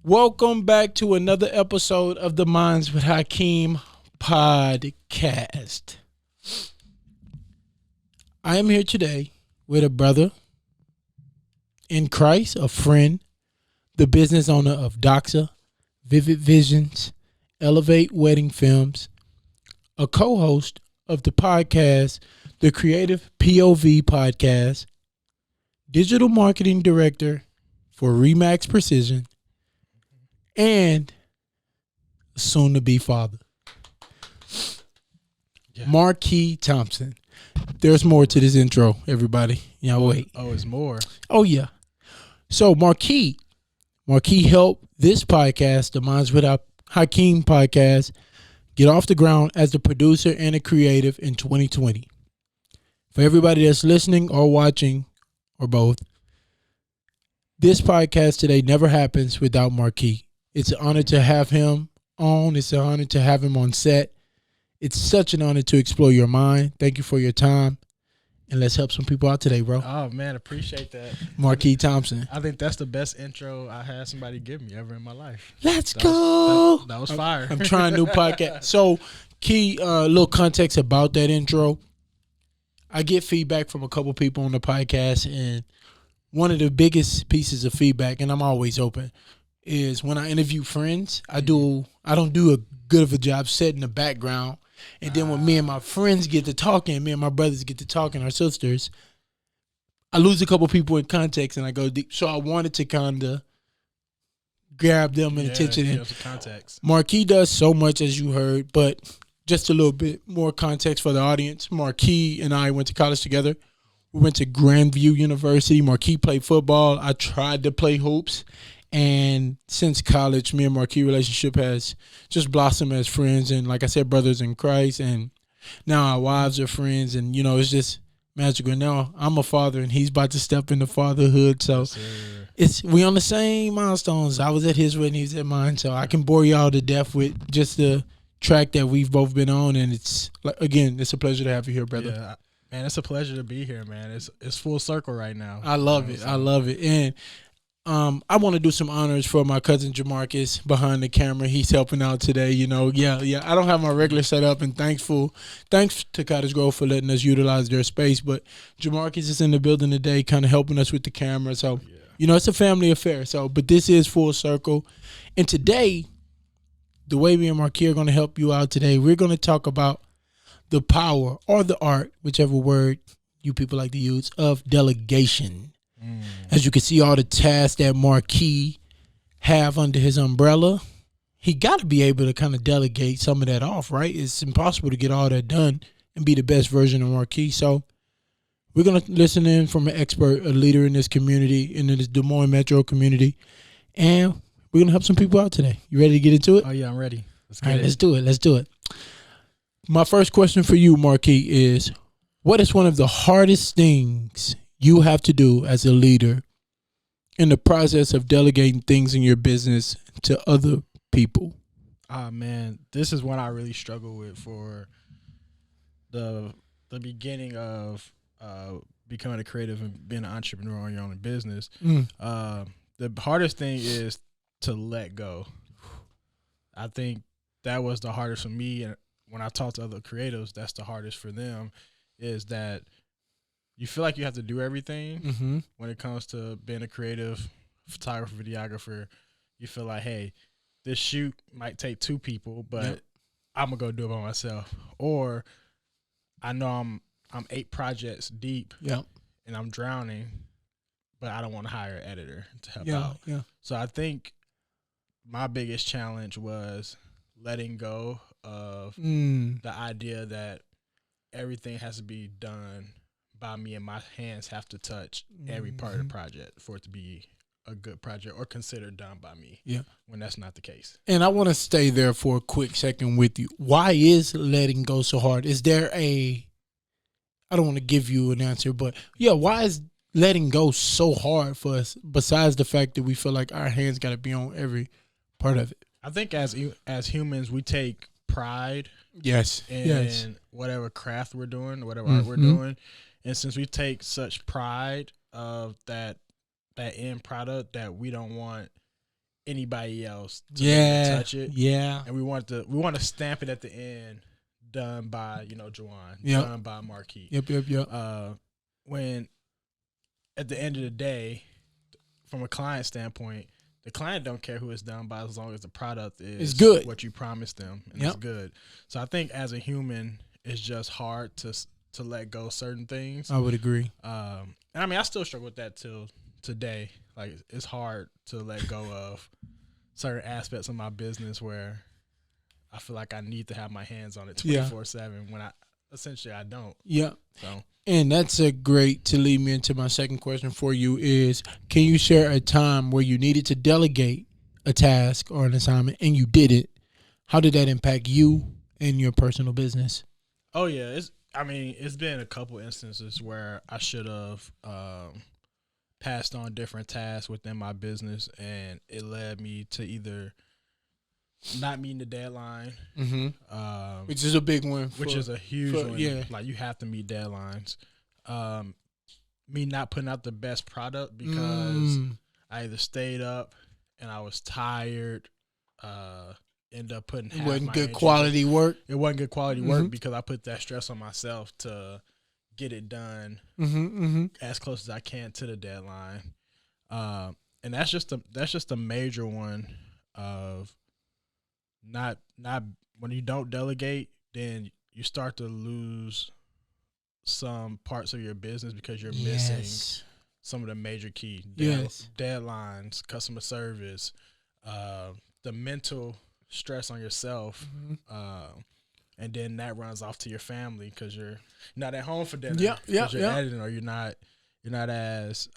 Welcome back to another episode of the Minds with Hakeem podcast. I am here today with a brother in Christ, a friend, the business owner of Doxa, Vivid Visions, Elevate Wedding Films, a co-host of the podcast, the Creative POV Podcast, digital marketing director for Remax Precision, and soon-to-be father, Markee Thompson. There's more to this intro, everybody. Wait. Oh, it's more. Oh, yeah. So, Markee helped this podcast, the Minds with Hakeem podcast, get off the ground as the producer and a creative in 2020. For everybody that's listening or watching, or both, this podcast today never happens without Markee. It's an honor to have him on. It's an honor to have him on set. It's such an honor to explore your mind. Thank you for your time. And let's help some people out today, bro. Oh, man, appreciate that. Markee Thompson. I think that's the best intro I had somebody give me ever in my life. Let's go. That was fire. I'm trying a new podcast. So, key little context about that intro. I get feedback from a couple people on the podcast, and one of the biggest pieces of feedback, and I'm always open, is when I interview friends, I don't do a good of a job setting the background. And then when me and my friends get to talking, me and my brothers get to talking, our sisters, I lose a couple people in context and I go deep. So I wanted to kind of grab them in attention. And context. Markee does so much, as you heard, but just a little bit more context for the audience. Markee and I went to college together. We went to Grandview University. Markee played football. I tried to play hoops. And since college, me and Markee relationship has just blossomed as friends. And like I said, brothers in Christ. And now our wives are friends. And, it's just magical. Now I'm a father and he's about to step into fatherhood. So we on the same milestones. I was at his wedding, he was at mine. So I can bore y'all to death with just the track that we've both been on. And it's, again, it's a pleasure to have you here, brother. Yeah, man, it's a pleasure to be here, man. It's full circle right now. I love it. I love it. And I want to do some honors for my cousin Jamarcus behind the camera. He's helping out today. I don't have my regular setup, and thanks to Cottage Grove for letting us utilize their space. But Jamarcus is in the building today, kind of helping us with the camera. So, it's a family affair. So, but this is full circle. And today, the way me and Markee are going to help you out today, we're going to talk about the power or the art, whichever word you people like to use, of delegation. As you can see, all the tasks that Markee have under his umbrella, he got to be able to kind of delegate some of that off, right? It's impossible to get all that done and be the best version of Markee. So we're going to listen in from an expert, a leader in this community, in this Des Moines metro community, and we're going to help some people out today. You ready to get into it? Oh, yeah, I'm ready. Let's do it. Let's do it. My first question for you, Markee, is what is one of the hardest things you have to do as a leader in the process of delegating things in your business to other people? Man, this is one I really struggle with for the beginning of becoming a creative and being an entrepreneur on your own business. The hardest thing is to let go. I think that was the hardest for me, and when I talk to other creatives, that's the hardest for them, is that you feel like you have to do everything when it comes to being a creative photographer, videographer. You feel like, hey, this shoot might take two people, but I'm going to go do it by myself. Or I know I'm 8 projects deep and I'm drowning, but I don't want to hire an editor to help out. Yeah. So I think my biggest challenge was letting go of the idea that everything has to be done by me and my hands have to touch every part of the project for it to be a good project or considered done by me. Yeah. When that's not the case. And I want to stay there for a quick second with you. Why is letting go so hard? Is there I don't want to give you an answer, but why is letting go so hard for us besides the fact that we feel like our hands got to be on every part of it? I think as humans, we take pride in whatever craft we're doing, whatever art we're doing. And since we take such pride of that end product, that we don't want anybody else to be able to touch it. Yeah. And we want to stamp it at the end, done by, Juwan, Yep. done by Markee. Yep. When at the end of the day, from a client standpoint, the client don't care who it's done by as long as the product is it's good. What you promised them, and it's good. So I think as a human, it's just hard to let go of certain things. I would agree. And I mean, I still struggle with that till today. Like, it's hard to let go of certain aspects of my business where I feel like I need to have my hands on it 24/7 when I don't. Yeah. So. And that's a great to lead me into my second question for you is, can you share a time where you needed to delegate a task or an assignment and you did it? How did that impact you and your personal business? Oh, yeah. It's been a couple instances where I should have passed on different tasks within my business, and it led me to either not meeting the deadline, which is a big one. Which is a huge one. Yeah. Like, you have to meet deadlines. Me not putting out the best product because I either stayed up and I was tired, end up putting half it wasn't my good energy. quality work. It wasn't good quality work because I put that stress on myself to get it done as close as I can to the deadline. And that's just a major one of not when you don't delegate, then you start to lose some parts of your business because you're missing some of the major key deadlines, customer service, the mental stress on yourself, and then that runs off to your family because you're not at home for dinner. You're editing, or you're not as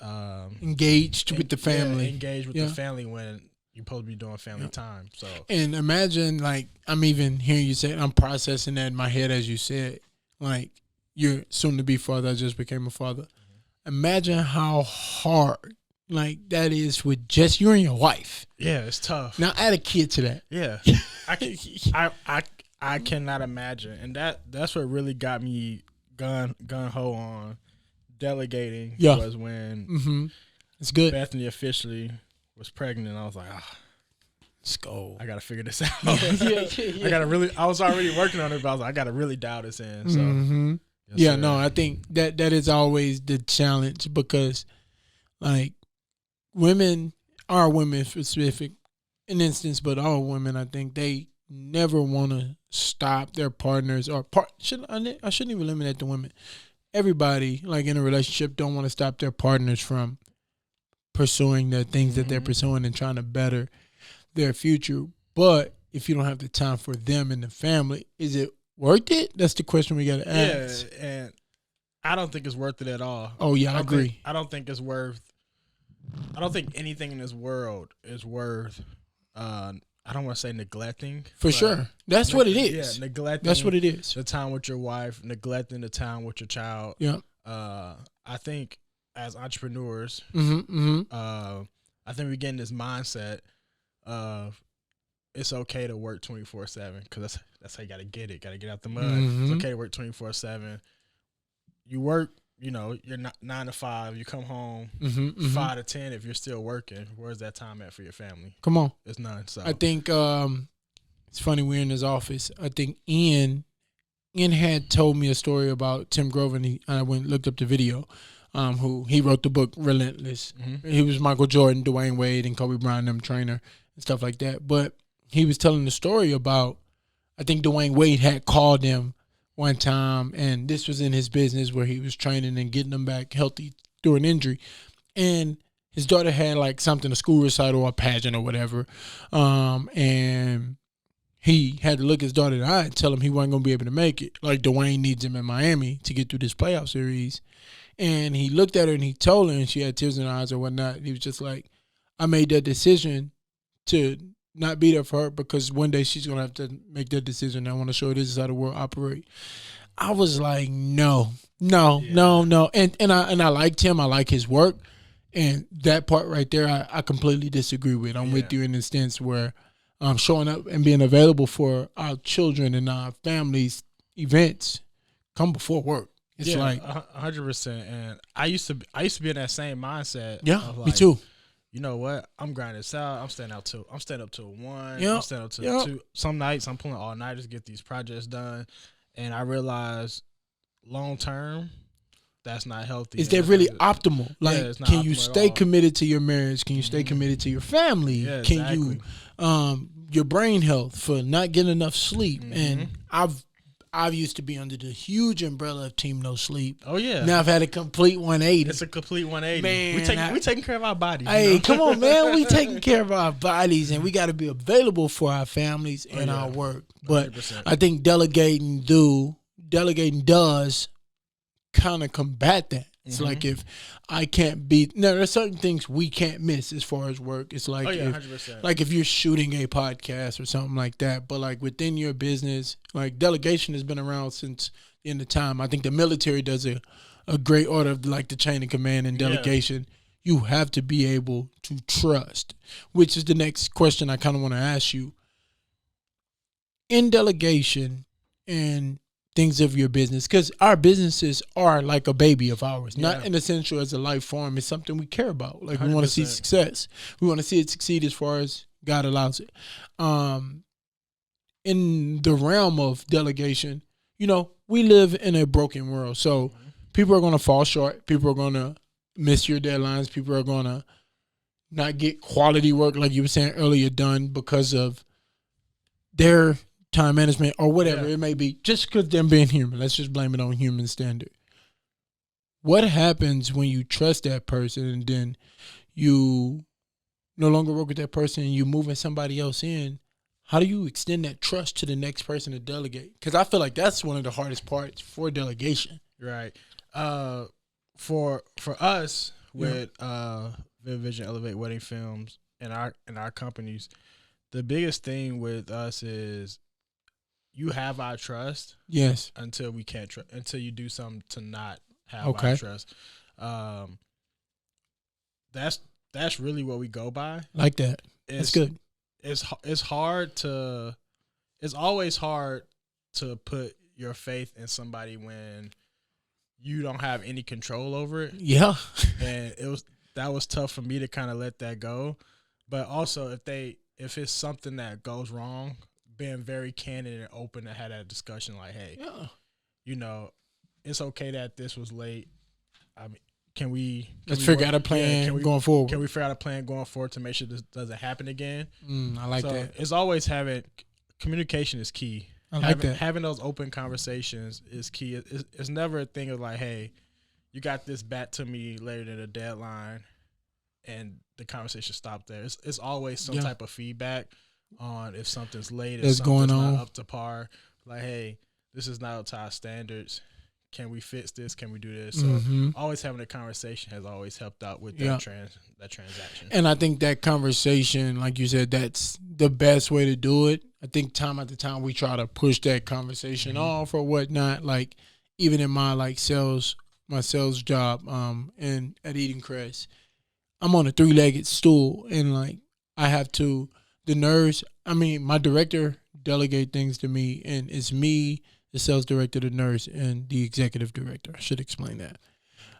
engaged with the family. Engaged with the family when you're supposed to be doing family time. So, and imagine, like, I'm even hearing you say, I'm processing that in my head as you said, like, you're soon to be father. I just became a father. Imagine how hard, like, that is with just you and your wife. Yeah, it's tough. Now add a kid to that. Yeah, I cannot imagine, and that's what really got me gun ho on delegating. Was when it's good. Bethany officially was pregnant, and I was like, let's go. I gotta figure this out. I was already working on it, but I was like, I gotta really dial this in. So I think that is always the challenge because, like, women specific an instance, but all women, I think they never want to stop their partners or I shouldn't even limit it to women. Everybody, like, in a relationship, don't want to stop their partners from pursuing the things that they're pursuing and trying to better their future. But if you don't have the time for them and the family, is it worth it? That's the question we got to ask. Yeah, and I don't think it's worth it at all. Oh, yeah, I agree. I don't think anything in this world is worth, I don't want to say neglecting. For sure. That's what it is. Yeah, neglecting. That's what it is. The time with your wife, neglecting the time with your child. Yeah. I think as entrepreneurs, I think we get in this mindset of it's okay to work 24/7 because that's how you got to get it. Got to get out the mud. It's okay to work 24/7. You work, you're not 9 to 5. You come home 5 to 10 if you're still working. Where's that time at for your family? Come on. It's none. So I think it's funny, we're in his office. I think Ian had told me a story about Tim Grover, and I went and looked up the video. Who he wrote the book Relentless. He was Michael Jordan, Dwayne Wade, and Kobe Bryant, them trainer and stuff like that. But he was telling the story about, I think Dwayne Wade had called him one time, and this was in his business where he was training and getting them back healthy through an injury. And his daughter had like something, a school recital or a pageant or whatever. And he had to look his daughter in the eye and tell him he wasn't going to be able to make it. Like, Dwayne needs him in Miami to get through this playoff series. And he looked at her and he told her, and she had tears in her eyes or whatnot. And he was just like, I made that decision to not be there for her because one day she's going to have to make that decision. I want to show her this is how the world operates. I was like, no. And I liked him. I like his work. And that part right there, I completely disagree with. I'm with you in the sense where showing up and being available for our children and our families' events come before work. It's like 100%. And I used to be in that same mindset. Yeah, of like, me too. you know what? I'm grinding this out. I'm staying up till 1. Yep. I'm staying up till 2. Some nights I'm pulling all nighters to get these projects done. And I realize long term, that's not healthy. Is that really optimal? Like, it's not can you optimal stay at all. committed to your marriage? Can you stay committed to your family? Yeah, Can exactly. you, your brain health for not getting enough sleep? And I've used to be under the huge umbrella of Team No Sleep. Oh yeah. Now I've had a complete 180. It's a complete 180. Man, we taking care of our bodies. Hey, come on, man. We taking care of our bodies, and we got to be available for our families and our work. But 100%. I think delegating does kind of combat that. It's like if I can't be, now there's certain things we can't miss as far as work. It's like 100%. like if you're shooting a podcast or something like that, but like within your business, like delegation has been around since the end of time. I think the military does a great order of like the chain of command and delegation. You have to be able to trust, which is the next question I kind of want to ask you. In delegation and things of your business, because our businesses are like a baby of ours, not an essential as a life form. It's something we care about. Like 100%. We want to see success. We want to see it succeed as far as God allows it. In the realm of delegation, you know, we live in a broken world. So people are going to fall short. People are going to miss your deadlines. People are going to not get quality work, like you were saying earlier, done because of their time management or whatever it may be, just because them being human. Let's just blame it on human standard. What happens when you trust that person and then you no longer work with that person and you moving somebody else in? How do you extend that trust to the next person to delegate? Because I feel like that's one of the hardest parts for delegation. Right. For us with Vision Elevate Wedding Films and our companies, the biggest thing with us is you have our trust. Yes. Until we can't until you do something to not have our trust. That's really what we go by. Like that. That's good. It's always hard to put your faith in somebody when you don't have any control over it. Yeah. And that was tough for me to kind of let that go. But also if it's something that goes wrong, being very candid and open to have that discussion, like, hey, you know, it's okay that this was late. I mean, let's figure out a plan going forward. Can we figure out a plan going forward to make sure this doesn't happen again? I like that. It's always communication is key. I like that. Having those open conversations is key. It's never a thing of like, hey, you got this back to me later than a deadline, and the conversation stopped there. It's always some type of feedback on if something's late, if something's not up to par. Like, hey, this is not up to our standards. Can we fix this? Can we do this? So always having a conversation has always helped out with that transaction. And I think that conversation, like you said, that's the best way to do it. I think time after time we try to push that conversation off or whatnot. Like even in my sales job and at Eden Crest, I'm on a 3-legged stool and I have to. My director delegate things to me, and it's me, the sales director, the nurse, and the executive director. I should explain that.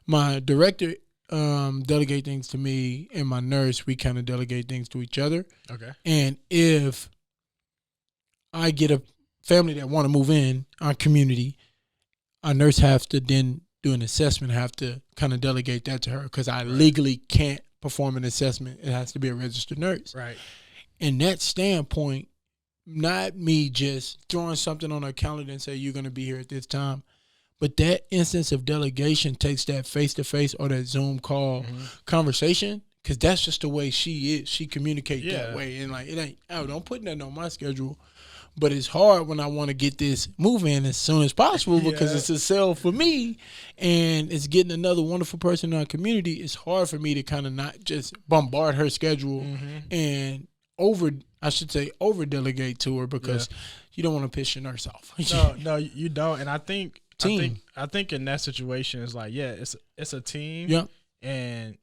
My director delegate things to me, and my nurse, we kind of delegate things to each other. Okay. And if I get a family that want to move in our community, our nurse have to then do an assessment, have to kind of delegate that to her because I legally can't perform an assessment. It has to be a registered nurse. Right. In that standpoint, not me just throwing something on her calendar and say, you're going to be here at this time. But that instance of delegation takes that face-to-face or that Zoom call conversation because that's just the way she is. She communicates that way. And it ain't, don't put that on my schedule. But it's hard when I want to get this move in as soon as possible because it's a sell for me and it's getting another wonderful person in our community. It's hard for me to kind of not just bombard her schedule and over delegate to her because you don't want to piss your nurse off. No, you don't. And I think in that situation it's like, it's a team. Yep. And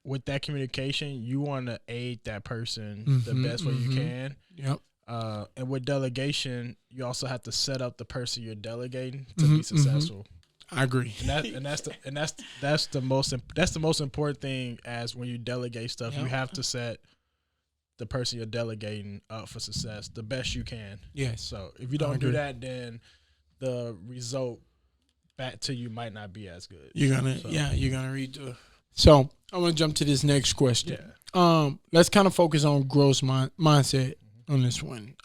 with that communication, you want to aid that person the best way you can. Yep. And with delegation, you also have to set up the person you're delegating to be successful. I agree. That's the most important thing. As when you delegate stuff, you have to set the person you're delegating up for success the best you can. Yes. So if you don't do that, then the result back to you might not be as good. You're gonna read the. So I'm gonna jump to this next question. Yeah. Let's kind of focus on growth mindset on this one.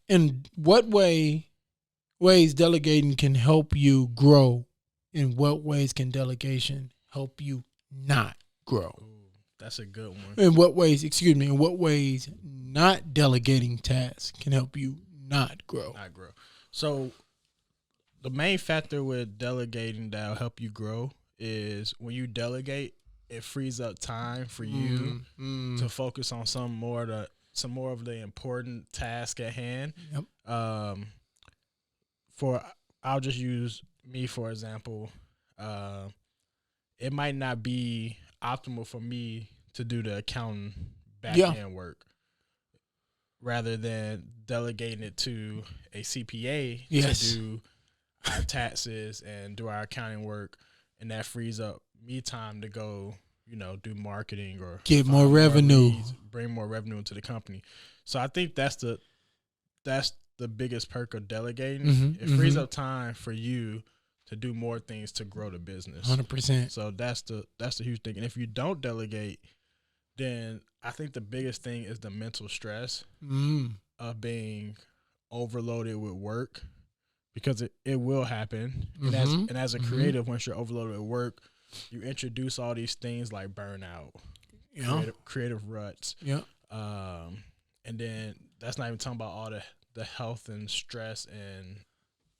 In what ways delegating can help you grow? In what ways can delegation help you not grow? Ooh, that's a good one. In what ways not delegating tasks can help you not grow? Not grow. So the main factor with delegating that'll help you grow is when you delegate, it frees up time for you to focus on some more of the important task at hand. Yep. I'll just use me for example. It might not be optimal for me to do the accounting back end work, rather than delegating it to a CPA to do our taxes and do our accounting work, and that frees up me time to go, do marketing or get more revenue, leads, bring more revenue into the company. So I think that's the biggest perk of delegating. It frees up time for you to do more things to grow the business. 100%. So that's the huge thing. And if you don't delegate, then I think the biggest thing is the mental stress of being overloaded with work, because it will happen. And as a creative, once you're overloaded with work, you introduce all these things like burnout, creative ruts. Yeah. And then that's not even talking about all the health and stress and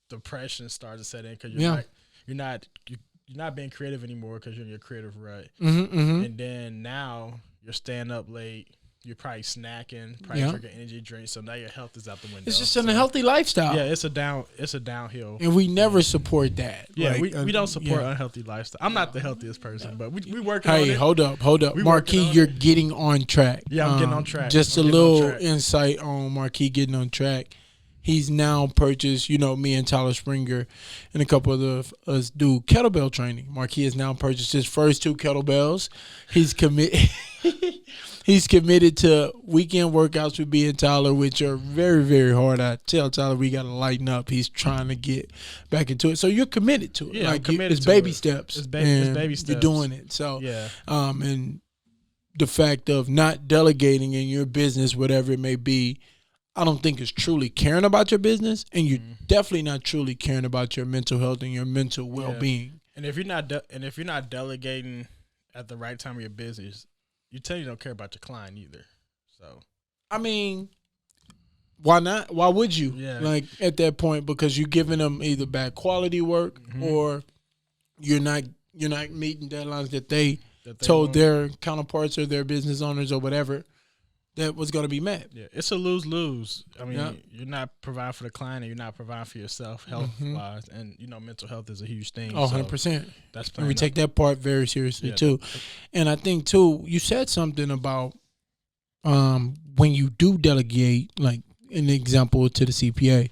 depression starts to set in, because you're not being creative anymore because you're in your creative rut. And then now you're staying up late. You're probably snacking, drinking energy drinks. So now your health is out the window. It's just an unhealthy lifestyle. Yeah, it's a downhill. And we never support that. Yeah, we don't support unhealthy lifestyle. I'm not the healthiest person, but we working on it. Hey, hold up. Markee, you're getting on track. Yeah, I'm getting on track. Just a little insight on Markee getting on track. He's now purchased, me and Tyler Springer and a couple of us do kettlebell training. Markee has now purchased his first 2 kettlebells. He's committed to weekend workouts with me and Tyler, which are very, very hard. I tell Tyler we got to lighten up. He's trying to get back into it. So you're committed to it. Yeah, I'm committed it's to baby it. steps. It's baby steps. You're doing it. So, yeah. And the fact of not delegating in your business, whatever it may be, I don't think is truly caring about your business, and you're definitely not truly caring about your mental health and your mental well-being. And if you're not delegating at the right time of your business, you don't care about your client either. So, I mean, why not? Why would you? Yeah. Like at that point, because you're giving them either bad quality work or you're not meeting deadlines that they told want. Their counterparts or their business owners or whatever that was going to be met. Yeah, it's a lose-lose. I mean, you're not providing for the client and you're not providing for yourself health-wise. And, mental health is a huge thing. Oh, 100%. That's and we take that part very seriously, too. And I think, too, you said something about when you do delegate, like an example to the CPA,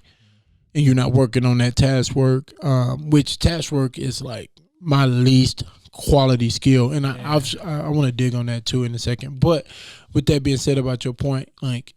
and you're not working on that task work, which task work is like my least quality skill, and I want to dig on that too in a second. But with that being said, about your point, like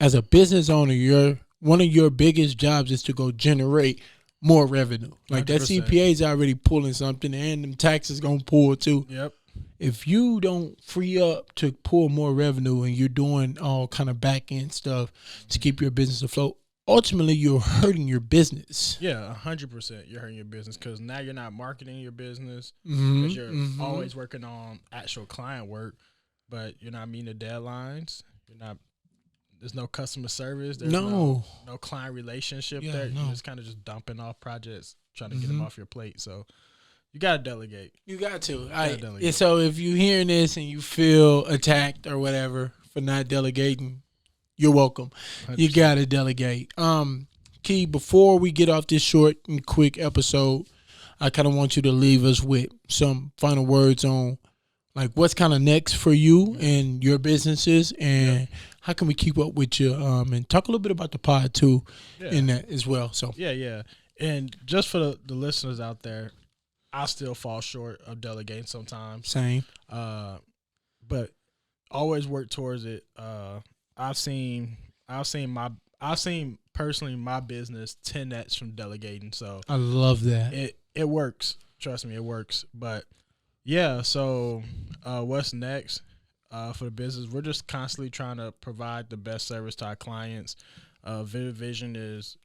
as a business owner, one of your biggest jobs is to go generate more revenue. Like 100%. That CPA is already pulling something, and them taxes gonna pull too. Yep. If you don't free up to pull more revenue, and you're doing all kind of back end stuff to keep your business afloat, ultimately you're hurting your business. Yeah, 100% you're hurting your business, because now you're not marketing your business, because you're always working on actual client work, but you're not meeting the deadlines. There's no customer service. There's no client relationship there. You're just kind of just dumping off projects, trying to get them off your plate. So you got to delegate. You got to. And so if you're hearing this and you feel attacked or whatever for not delegating, you're welcome. 100%. You got to delegate. Key, before we get off this short and quick episode, I kind of want you to leave us with some final words on like what's kind of next for you and your businesses, and how can we keep up with you, and talk a little bit about the pod too in that as well. So And just for the listeners out there, I still fall short of delegating sometimes. Same. But always work towards it. I've seen personally my business 10x from delegating. So I love that. It works. Trust me, it works. But yeah, so what's next for the business? We're just constantly trying to provide the best service to our clients. Vivid Vision is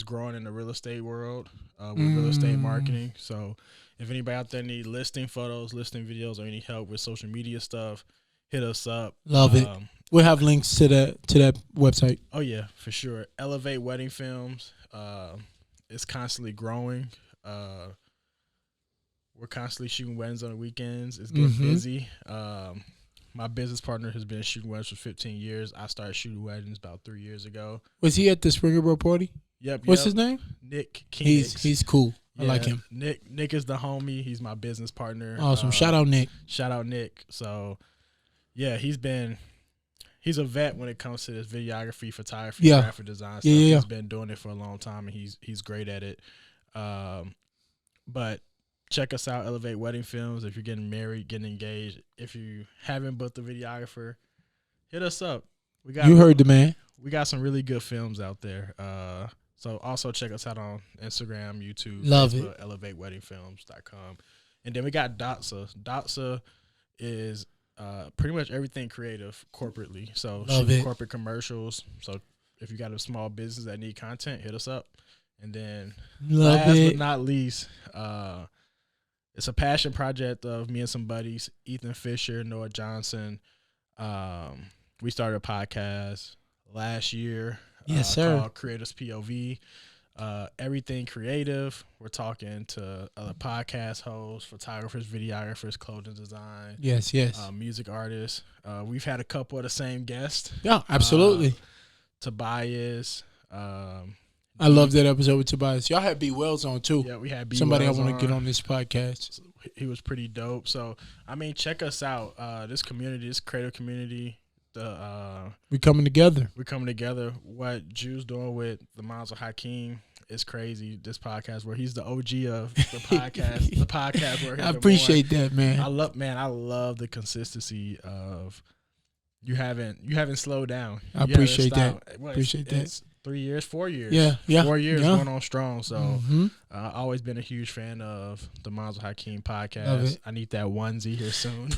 growing in the real estate world with real estate marketing. So if anybody out there need listing photos, listing videos, or any help with social media stuff, hit us up. Love it. We'll have links to that website. Oh yeah, for sure. Elevate Wedding Films. It's constantly growing. We're constantly shooting weddings on the weekends. It's getting busy. My business partner has been shooting weddings for 15 years. I started shooting weddings about 3 years ago. Was he at the Springerboro party? Yep. What's his name? Nick King. He's cool. I like him. Nick is the homie. He's my business partner. Awesome. Shout out Nick. Shout out Nick. So yeah, he's a vet when it comes to this videography, photography, graphic design stuff. He's been doing it for a long time, and he's great at it. But check us out, Elevate Wedding Films. If you're getting married, getting engaged, if you haven't booked a videographer, hit us up. You heard the man. We got some really good films out there. So also check us out on Instagram, YouTube, Love Facebook, it. elevateweddingfilms.com. And then we got Dotsa. Dotsa is pretty much everything creative corporately. So shooting corporate commercials. So if you got a small business that need content, hit us up. And then last but not least, it's a passion project of me and some buddies, Ethan Fisher, Noah Johnson. We started a podcast last year. Yes, sir. Called Creatives POV. Everything creative. We're talking to other podcast hosts, photographers, videographers, clothing design. Yes. Music artists. We've had a couple of the same guests. Yeah, absolutely. Tobias. I love that episode with Tobias. Y'all had B Wells on too. Yeah, we had B Somebody Wells I want to on. get on this podcast. He was pretty dope. So I mean, check us out. This community, this creative community. We coming together. We're coming together. What Jude's doing with the Miles of Hakeem is crazy. This podcast where he's the OG of the podcast. The podcast where I appreciate that, man. I love the consistency of you haven't slowed down. I appreciate that. Appreciate that. It's 3 years, 4 years. Yeah. 4 years going on strong. So I've always been a huge fan of the Miles of Hakeem podcast. I need that onesie here soon.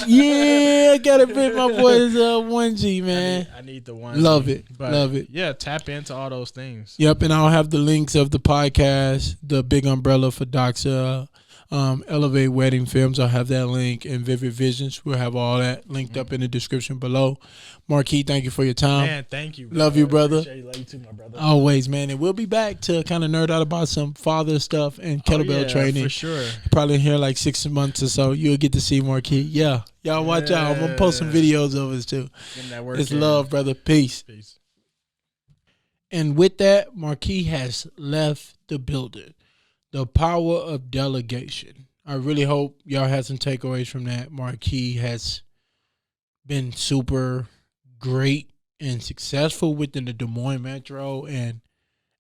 Yeah, I gotta fit my boy's onesie, man. I need the onesie. Love it. But love it. Yeah, tap into all those things. Yep, and I'll have the links of the podcast, the big umbrella for Doxa, Elevate Wedding Films. I'll have that link, and Vivid Visions. We'll have all that linked up in the description below. Markee, thank you for your time. Man, thank you. Love you, brother. Appreciate you. Love you too, my brother. Always, man. And we'll be back to kind of nerd out about some father stuff and kettlebell training. For sure. Probably in here like 6 months or so. You'll get to see Markee. Yeah. Y'all watch out. I'm going to post some videos of us too. It's love, brother. Peace. And with that, Markee has left the building. The power of delegation. I really hope y'all had some takeaways from that. Markee has been super great and successful within the Des Moines Metro and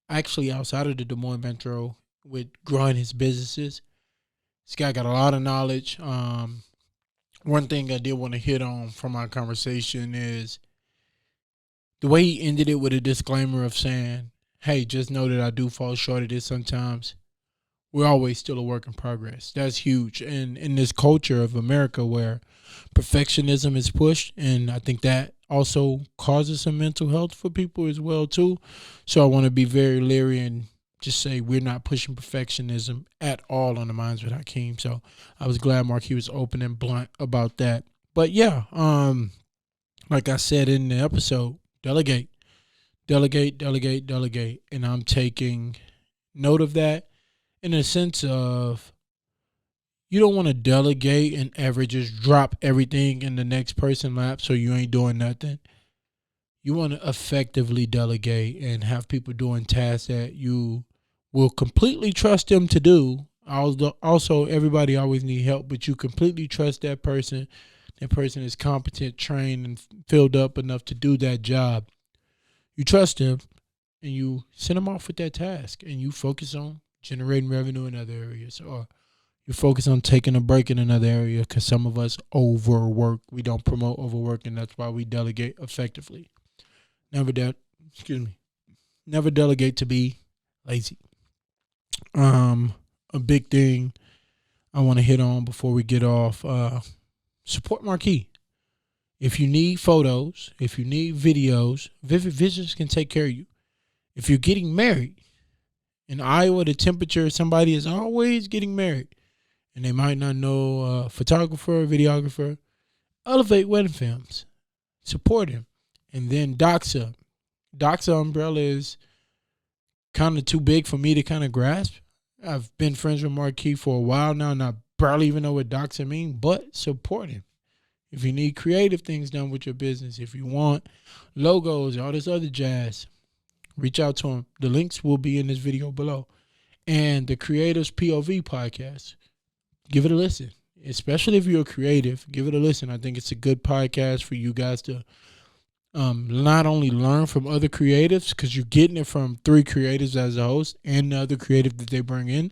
actually outside of the Des Moines Metro with growing his businesses. This guy got a lot of knowledge. One thing I did want to hit on from our conversation is the way he ended it with a disclaimer of saying, hey, just know that I do fall short of this sometimes. We're always still a work in progress. That's huge. And in this culture of America where perfectionism is pushed, and I think that also causes some mental health for people as well too. So I want to be very leery and just say we're not pushing perfectionism at all on the Minds with Hakeem. So I was glad Markee was open and blunt about that. But yeah, like I said in the episode, delegate. And I'm taking note of that in a sense of you don't want to delegate and ever just drop everything in the next person's lap so you ain't doing nothing. You want to effectively delegate and have people doing tasks that you will completely trust them to do. Also, everybody always need help, but you completely trust that person. That person is competent, trained, and filled up enough to do that job. You trust them. and you send them off with that task, and you focus on generating revenue in other areas, or you focus on taking a break in another area, because some of us overwork. We don't promote overwork, and that's why we delegate effectively. Never delegate to be lazy. A big thing I want to hit on before we get off, support Markee. If you need photos, if you need videos, Vivid Visions can take care of you. If you're getting married, in Iowa, the temperature, somebody is always getting married, and they might not know a photographer, videographer, Elevate Wedding Films. Support him. And then Doxa. Doxa umbrella is kind of too big for me to kind of grasp. I've been friends with Markee for a while now, and I barely even know what Doxa mean, but support him. If you need creative things done with your business, if you want logos, all this other jazz, reach out to him. The links will be in this video below. And the Creatives POV Podcast, give it a listen. Especially if you're a creative, give it a listen. I think it's a good podcast for you guys to not only learn from other creatives, because you're getting it from 3 creatives as a host and the other creative that they bring in,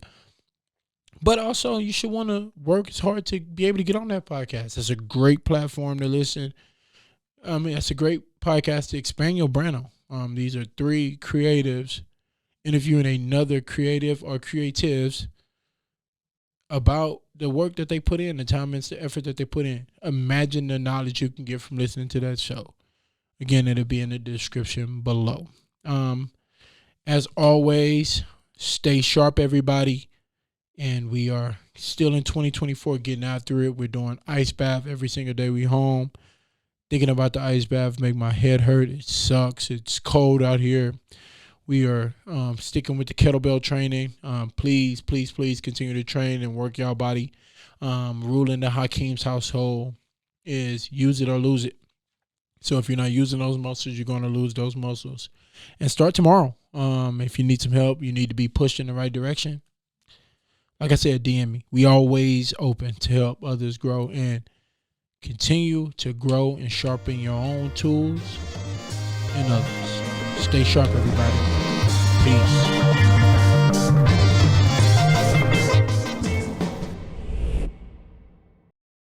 but also you should want to work as hard to be able to get on that podcast. It's a great platform to listen. It's a great podcast to expand your brand on. These are 3 creatives interviewing another creative or creatives about the work that they put in, the time and the effort that they put in. Imagine the knowledge you can get from listening to that show. Again, it'll be in the description below. As always, stay sharp, everybody. And we are still in 2024, getting after it. We're doing ice bath every single day we home. Thinking about the ice bath make my head hurt. It sucks. It's cold out here. We are sticking with the kettlebell training. Please continue to train and work your body. Rule in the Hakeem's household is use it or lose it. So if you're not using those muscles, you're going to lose those muscles. And start tomorrow. If you need some help, you need to be pushed in the right direction. Like I said, DM me. We always open to help others grow and continue to grow and sharpen your own tools and others. Stay sharp, everybody. Peace.